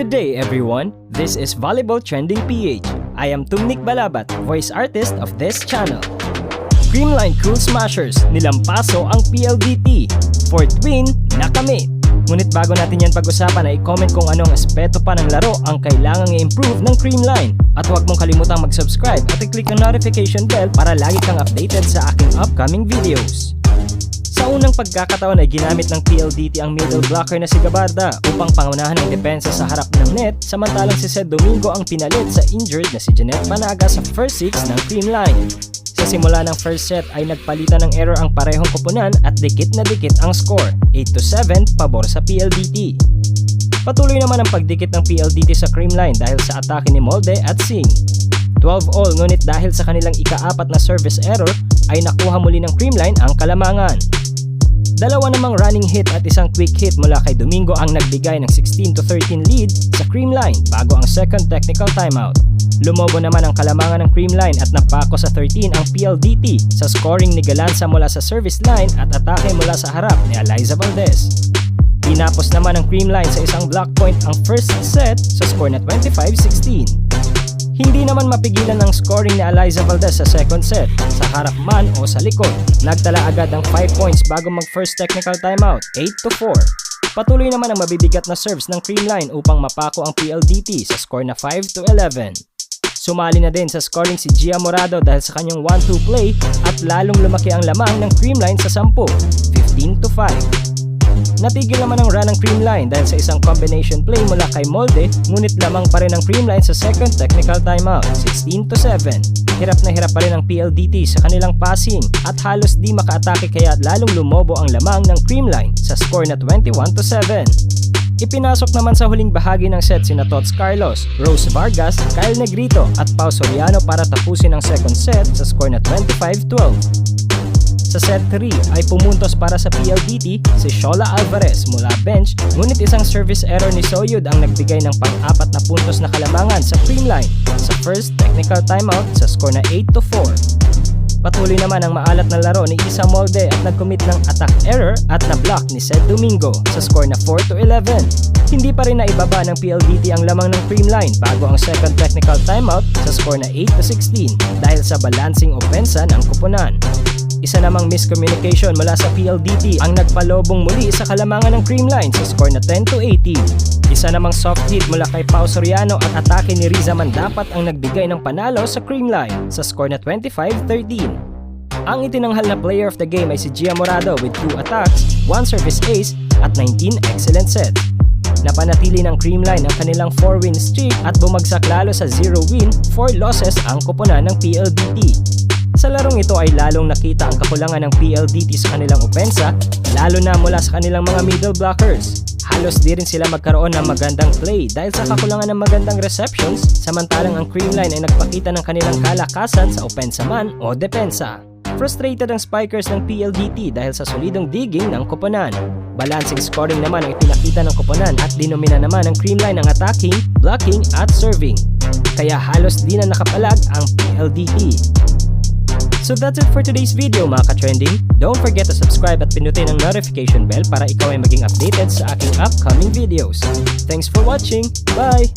Good day everyone, this is Volleyball Trending PH. I am Tumnik Balabat, voice artist of this channel. Creamline Cool Smashers, nilampaso ang PLDT. Fourth win na kami. Ngunit bago natin yan pag-usapan ay i-comment kung anong aspeto pa ng laro ang kailangang i-improve ng Creamline. At huwag mong kalimutang mag-subscribe at i-click ang notification bell para lagi kang updated sa aking upcoming videos. Sa unang pagkakataon ay ginamit ng PLDT ang middle blocker na si Gabarda upang pangunahan ang depensa sa harap ng net, samantalang si Sed Domingo ang pinalit sa injured na si Jeanette Panaga sa first 6 ng Creamline. Sa simula ng first set ay nagpalitan ng error ang parehong koponan at dikit na dikit ang score, 8-7 pabor sa PLDT. Patuloy naman ang pagdikit ng PLDT sa Creamline dahil sa atake ni Molde at Singh. 12 all, ngunit dahil sa kanilang ika-4 na service error ay nakuha muli ng Creamline ang kalamangan. Dalawa namang running hit at isang quick hit mula kay Domingo ang nagbigay ng 16-13 lead sa Creamline bago ang second technical timeout. Lumobo naman ang kalamangan ng Creamline at napako sa 13 ang PLDT sa scoring ni Galanza mula sa service line at atake mula sa harap ni Eliza Valdez. Tinapos naman ng Creamline sa isang block point ang first set sa score na 25-16. Hindi naman mapigilan ng scoring ni Eliza Valdez sa second set, sa harap man o sa likod. Nagtala agad ng 5 points bago mag first technical timeout, 8-4. Patuloy naman ang mabibigat na serves ng Creamline upang mapako ang PLDT sa score na 5-11. Sumali na din sa scoring si Gia Morado dahil sa kanyang 1-2 play at lalong lumaki ang lamang ng Creamline sa 10, 15-5. Natigil naman ang run ng Creamline dahil sa isang combination play mula kay Molde, ngunit lamang pa rin ang Creamline sa second technical timeout, 16-7. Hirap na hirap pa rin ang PLDT sa kanilang passing at halos di makaatake kaya lalong lumobo ang lamang ng Creamline sa score na 21-7. Ipinasok naman sa huling bahagi ng set sina Tots Carlos, Rose Vargas, Kyle Negrito at Pau Soriano para tapusin ang second set sa score na 25-12. Sa set 3 ay pumuntos para sa PLDT si Shola Alvarez mula bench, ngunit isang service error ni Soyud ang nagbigay ng pang-4 na puntos na kalamangan sa Creamline sa first technical timeout sa score na 8-4. Patuloy naman ang maalat na laro ni Isa Molde at nag-commit ng attack error at na-block ni Sed Domingo sa score na 4-11. Hindi pa rin naibaba ng PLDT ang lamang ng Creamline bago ang second technical timeout sa score na 8-16 dahil sa balancing opensa ng koponan. Isa namang miscommunication mula sa PLDT ang nagpalobong muli sa kalamangan ng Creamline sa score na 10-18. Isa namang soft hit mula kay Pau Soriano at atake ni Riza Mandapat ang nagbigay ng panalo sa Creamline sa score na 25-13. Ang itinanghal na player of the game ay si Gia Morado with 2 attacks, 1 service ace at 19 excellent sets. Napanatili ng Creamline ang kanilang 4-win streak at bumagsak lalo sa 0-win, 4 losses ang koponan ng PLDT. Sa larong ito ay lalong nakita ang kakulangan ng PLDT sa kanilang opensa, lalo na mula sa kanilang mga middle blockers. Halos di rin sila magkaroon ng magandang play dahil sa kakulangan ng magandang receptions, samantalang ang Creamline ay nagpakita ng kanilang kalakasan sa opensa man o depensa. Frustrated ang spikers ng PLDT dahil sa solidong digging ng koponan. Balancing scoring naman ang ipinakita ng koponan at dinomina naman ng Creamline ang attacking, blocking at serving. Kaya halos di na nakapalag ang PLDT. So that's it for today's video mga ka-trending. Don't forget to subscribe at pinutin ang notification bell para ikaw ay maging updated sa aking upcoming videos. Thanks for watching. Bye!